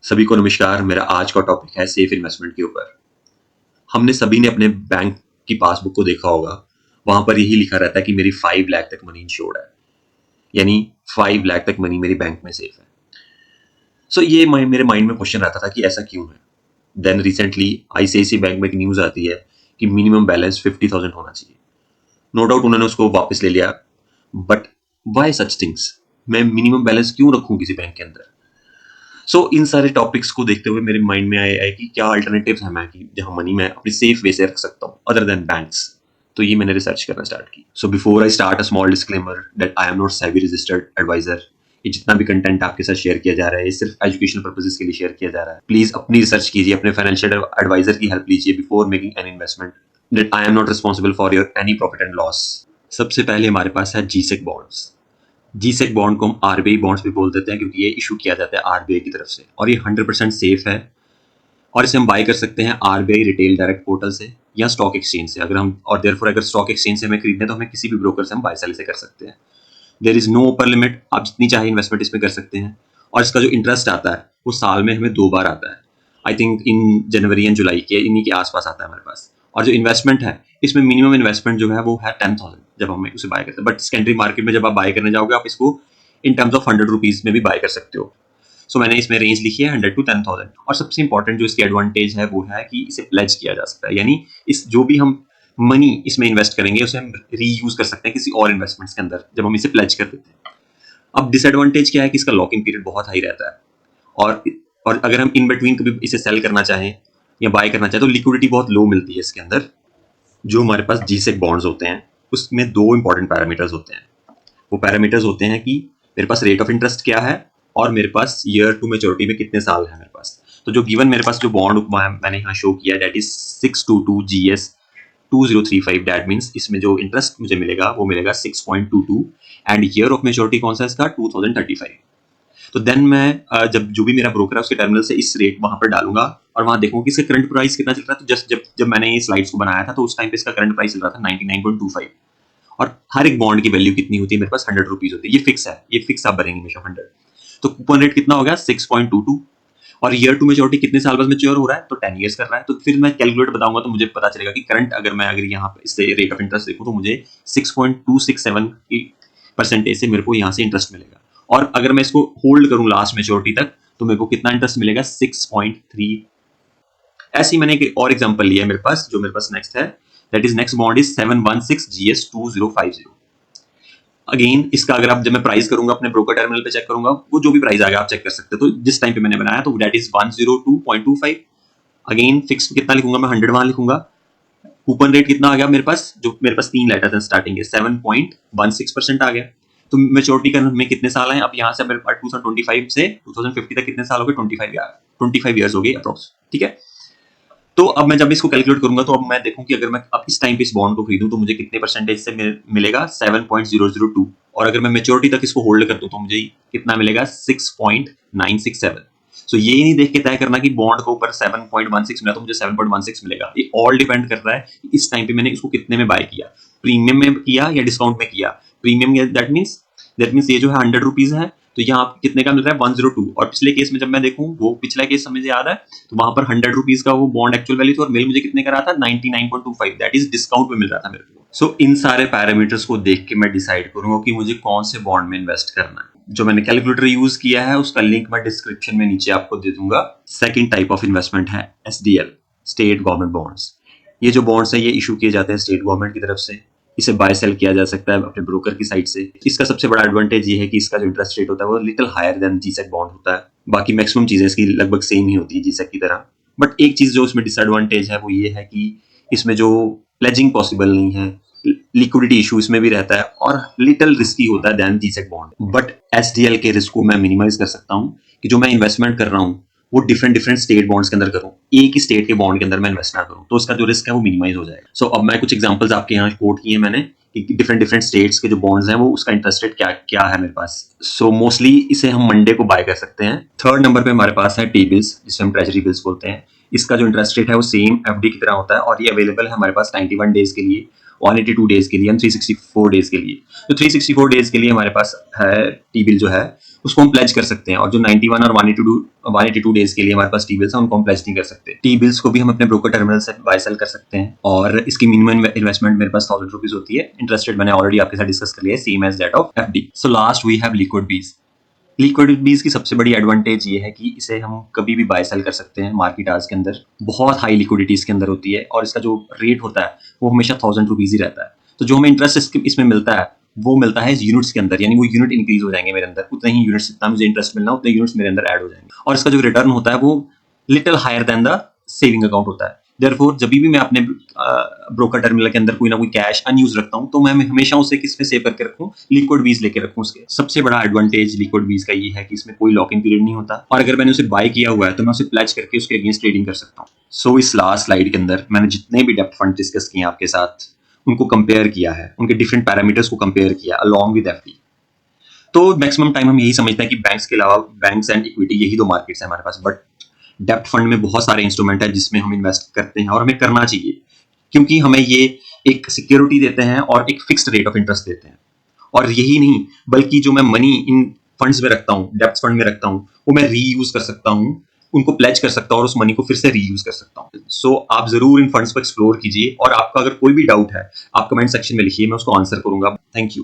सभी को नमस्कार। मेरा आज का टॉपिक है सेफ इन्वेस्टमेंट के ऊपर। हमने सभी ने अपने बैंक की पासबुक को देखा होगा, वहां पर यही लिखा रहता है कि मेरी 5 लाख तक मनी इंश्योर्ड है, यानी 5 लाख तक मनी मेरी बैंक में सेफ है। सो ये मेरे माइंड में क्वेश्चन रहता था कि ऐसा क्यों है। देन रिसेंटली आईसीआईसीआई बैंक में एक न्यूज आती है कि मिनिमम बैलेंस 50,000 होना चाहिए। नो डाउट उन्होंने उसको वापस ले लिया, बट वाई सच थिंग्स? मैं मिनिमम बैलेंस क्यों रखूं किसी बैंक के अंदर? इन सारे टॉपिक्स को देखते हुए मेरे माइंड में आया है कि क्या अल्टरनेटिव्स हैं मैं कि जहां मनी मैं अपनी सेफ वे से रख सकता हूं अदर देन बैंक्स। तो ये मैंने रिसर्च करना स्टार्ट की। So before I start a small disclaimer that I am not SEBI registered adviser. ये जितना भी कंटेंट आपके साथ शेयर किया जा रहा है ये सिर्फ एजुकेशनल पर्पसेस के लिए शेयर किया जा रहा है। प्लीज अपनी रिसर्च कीजिए, अपने फाइनेंशियल एडवाइजर की हेल्प लीजिए before making an investment. That I am not responsible for your any profit and loss. सबसे पहले हमारे पास है जीसेक बॉन्ड्स। जीसेक बॉन्ड को हम आरबीआई बॉन्ड्स भी बोल देते हैं क्योंकि ये इशू किया जाता है आरबीआई की तरफ से और ये 100% सेफ है। और इसे हम बाय कर सकते हैं आरबीआई रिटेल डायरेक्ट पोर्टल से या स्टॉक एक्सचेंज से। अगर स्टॉक एक्सचेंज से हमें खरीदना है तो हमें किसी भी ब्रोकर से हम बाय सेल से कर सकते हैं। There is no upper limit, आप जितनी चाहे इन्वेस्टमेंट इसमें कर सकते हैं। और इसका जो इंटरेस्ट आता है वो साल में हमें 2 बार आता है। I think in January and जुलाई के इन्हीं के आसपास आता है हमारे पास। और जो इन्वेस्टमेंट है इसमें मिनिमम इन्वेस्टमेंट जो है वो है 10,000 जब हम उसे बाय करते हैं। बट सेकेंडरी मार्केट में जब आप बाय करने जाओगे आप इसको इन टर्म्स ऑफ 100 रुपीज में भी बाय कर सकते हो। मैंने इसमें रेंज लिखी है 100 to 10,000। और सबसे इंपॉर्टेंट जो इसकी एडवांटेज है वो है कि इसे प्लेज किया जा सकता है, यानी इस जो भी हम मनी इसमें इन्वेस्ट करेंगे उसे हम रीयूज कर सकते हैं किसी और इन्वेस्टमेंट्स के अंदर जब हम इसे प्लेज कर देते हैं। अब डिसएडवांटेज क्या है कि इसका लॉकिंग पीरियड बहुत हाई रहता है और अगर हम इन बिटवीन कभी इसे सेल करना चाहें या बाय करना चाहें तो लिक्विडिटी बहुत लो मिलती है इसके अंदर। जो हमारे पास जीसेक बॉन्ड्स होते हैं उसमें 2 इंपॉर्टेंट पैरामीटर्स होते हैं। वो पैरामीटर्स होते हैं कि मेरे पास रेट ऑफ इंटरेस्ट क्या है और मेरे पास ईयर टू मैच्योरिटी में कितने साल है मेरे पास। तो जो गिवन मेरे पास जो बॉन्ड मैंने यहाँ शो किया that is 622 GS 2035। That means इसमें जो इंटरेस्ट मुझे मिलेगा वो मिलेगा 6.22 एंड ईयर ऑफ मैच्योरिटी कौन सा इसका 2035। तो देन मैं जब जो भी मेरा ब्रोकर है उसके टर्मिनल से इस रेट वहां पर डालूंगा और वहां देखूंगा कि इसका करंट प्राइस कितना चल रहा है। तो जस्ट जब मैंने ये स्लाइड्स को बनाया था तो उस टाइम पे इसका करंट प्राइस चल रहा था 99.25। और हर एक बॉन्ड की वैल्यू कितनी होती है मेरे पास 100 रुपीज होती है। ये फिक्स है, ये फिक्स आप भरेंगे हमेशा 100। तो कूपन रेट कितना हो गया 6.22 और ईयर टू मैच्योरिटी कितने साल बाद मैच्योर हो रहा है तो 10 ईयर्स कर रहा है। तो फिर मैं कैलकुलेट बताऊंगा तो मुझे पता चलेगा कि करंट अगर यहाँ पे इससे रेट ऑफ इंटरेस्ट देखूं तो मुझे 6.267 की परसेंटेज से मेरे को यहाँ से इंटरेस्ट मिलेगा। और अगर मैं इसको होल्ड करूं लास्ट मैच्योरिटी तक तो मेरे को कितना इंटरेस्ट मिलेगा 6.3। ऐसे ही मैंने एक और एग्जांपल लिया है मेरे पास, जो मेरे पास नेक्स्ट है that is next bond is 716 GS 2050। Again इसका अगर आप जब मैं प्राइस करूंगा अपने ब्रोकर टर्मिनल पे चेक करूंगा वो जो भी प्राइस आएगा आप चेक कर सकते हो। तो जिस टाइम पे मैंने बनाया तो दैट इज 102.25। अगेन फिक्स कितना लिखूंगा मैं 100 वहां लिखूंगा। कूपन रेट कितना आ गया मेरे पास, जो मेरे पास 3 लेटर्स हैं स्टार्टिंग के 7.16% आ गया। तो मैच्योरिटी का में कितने साल हैं अब यहाँ से मेरे पास 2025 से 2050 तक कितने साल हो गए 25 ईयर्स हो गए अप्रोक्स। ठीक है, तो अब मैं जब इसको कैलकुलेट करूंगा तो अब मैं देखूं कि अगर मैं अब इस टाइम पे इस बॉन्ड को खरीदूं तो मुझे कितने परसेंटेज से मिलेगा 7.002। और अगर मैं मैच्योरिटी तक इसको होल्ड कर दूं तो मुझे कितना मिलेगा 6.967। ये नहीं देख के तय करना कि बॉन्ड को ऊपर 7.16 मिला तो मुझे 7.16 मिलेगा। ये ऑल डिपेंड करता है कि इस टाइम पे मैंने इसको कितने में बाय किया, प्रीमियम में किया या डिस्काउंट में किया। प्रीमियम दैट मीन्स ये जो है 100 रुपीज है तो यहाँ कितने का मिल रहा है 102। और पिछले केस में जब मैं देखूं वो पिछला केस मुझे याद है तो वहां पर 100 रुपीज का वो बॉन्ड एक्चुअल वैल्यू थी और मिल मुझे कितने का रहा था 99.25। दैट इज डिस्काउंट में मिल रहा था मेरे को। इन सारे पैरामीटर्स को देख के मैं डिसाइड करूंगा कि मुझे कौन से बॉन्ड में इन्वेस्ट करना है। जो मैंने कैलकुलेटर यूज किया है उसका लिंक मैं डिस्क्रिप्शन में नीचे आपको दे दूंगा। सेकेंड टाइप ऑफ इन्वेस्टमेंट है SDL, स्टेट गवर्नमेंट बॉन्ड्स। ये जो बॉन्ड्स है ये इशू किए जाते हैं स्टेट गवर्नमेंट की तरफ से। इसे बाय सेल किया जा सकता है अपने ब्रोकर की साइड से। इसका सबसे बड़ा एडवांटेज ये है कि इसका जो इंटरेस्ट रेट होता है वो little higher than G sec bond होता है। बाकी मैक्सिमम चीजें इसकी लगभग सेम ही होती है जीसेक की तरह। बट एक चीज जो इसमें डिसएडवांटेज है वो ये है कि इसमें जो प्लेजिंग पॉसिबल नहीं है, लिक्विडिटी इशू इसमें भी रहता है और लिटिल रिस्की होता है than G sec bond. But SDL के रिस्क को मैं मिनिमाइज कर सकता हूँ कि जो मैं इन्वेस्टमेंट कर रहा हूँ वो डिफरेंट स्टेट बॉन्ड्स के अंदर करूं, एक ही स्टेट के बॉन्ड के अंदर मैं इन्वेस्ट ना करूं, तो उसका जो रिस्क है वो मिनिमाइज हो जाएगा। अब मैं कुछ एग्जांपल्स आपके यहाँ कोट किए मैंने कि डिफरेंट स्टेट्स के जो बॉन्ड्स हैं वो उसका इंटरेस्ट रेट क्या क्या है मेरे पास। मोस्टली इसे हम मंडे को बाय कर सकते हैं। थर्ड नंबर पे हमारे पास है टी बिल्स, जिसे हम ट्रेजरी बिल्स बोलते हैं। इसका जो इंटरेस्ट रेट है वो सेम एफडी की तरह होता है और ये अवेलेबल है हमारे पास 91 डेज के लिए 182 डेज के लिए, 364 डेज के लिए। तो 364 डेज के लिए हमारे पास है टी बिल जो है उसको हम प्लेज कर सकते हैं, और जो 91 और 182 डेज के लिए हमारे पास टी बिल्स हैं उनको हम प्लेज नहीं कर सकते। टी बिल्स को भी हम अपने ब्रोकर टर्मिनल से बाय सेल कर सकते हैं, और इसकी मिनिमम इन्वेस्टमेंट मेरे पास 1000 रुपीज होती है। इंटरेस्ट रेट मैंने ऑलरेडी आपके साथ डिस्कस कर लिया है, same as that of FD. So last we have liquid BeES. Liquid BeES की सबसे बड़ी एडवांटेज ये है कि इसे हम कभी भी बाय सेल कर सकते हैं मार्केट आज के अंदर। बहुत हाई लिक्विडिटी इसके अंदर होती है, और इसका जो रेट होता है वो हमेशा 1000 रुपीज ही रहता है। तो जो हमें इंटरेस्ट इसमें मिलता है वो मिलता है यूनिट्स के अंदर, यानी वो यूनिट इंक्रीज हो जाएंगे मेरे अंदर, उतने ही यूनिट्स, जितना मुझे इंटरेस्ट मिलना उतने यूनिट्स मेरे अंदर ऐड हो जाएंगे, और इसका जो रिटर्न होता है वो little higher than the saving account होता है। देयरफॉर जब भी मैं अपने ब्रोकर टर्मिनल के अंदर कोई ना कोई कैश अनयूज रखता हूं, तो मैं हमेशा उसे किस में सेव करके रखूं, लिक्विड बीज लेके रखूं। उसके सबसे बड़ा एडवांटेज लिक्विड बीज का ये है कि इसमें कोई लॉक इन पीरियड नहीं होता, और अगर मैंने उसे बाय किया हुआ है तो मैं उसे प्लेज करके उसके अगेंस्ट ट्रेडिंग कर सकता हूं। सो इस लास्ट स्लाइड के अंदर मैंने जितने भी डेप्थ फंड डिस्कस किए आपके साथ उनको कंपेयर किया है, उनके डिफरेंट पैरामीटर्स को कंपेयर किया अलोंग विद एफडी। तो मैक्सिमम टाइम हम यही समझते हैं कि बैंक्स के अलावा बैंक्स एंड इक्विटी यही दो मार्केट्स हैं हमारे पास, बट डेप्थ फंड में बहुत सारे इंस्ट्रूमेंट है जिसमें हम इन्वेस्ट करते हैं, और हमें करना चाहिए क्योंकि हमें ये एक सिक्योरिटी देते हैं और एक फिक्स्ड रेट ऑफ इंटरेस्ट देते हैं। और यही नहीं, बल्कि जो मैं मनी इन फंड्स में रखता हूँ, डेप्थ फंड में रखता हूँ, वो मैं रीयूज कर सकता हूँ, उनको प्लेज कर सकता हूँ और उस मनी को फिर से रीयूज कर सकता हूँ। सो आप जरूर इन फंड्स को एक्सप्लोर कीजिए, और आपका अगर कोई भी डाउट है आप कमेंट सेक्शन में लिखिए, मैं उसको आंसर करूंगा। Thank you.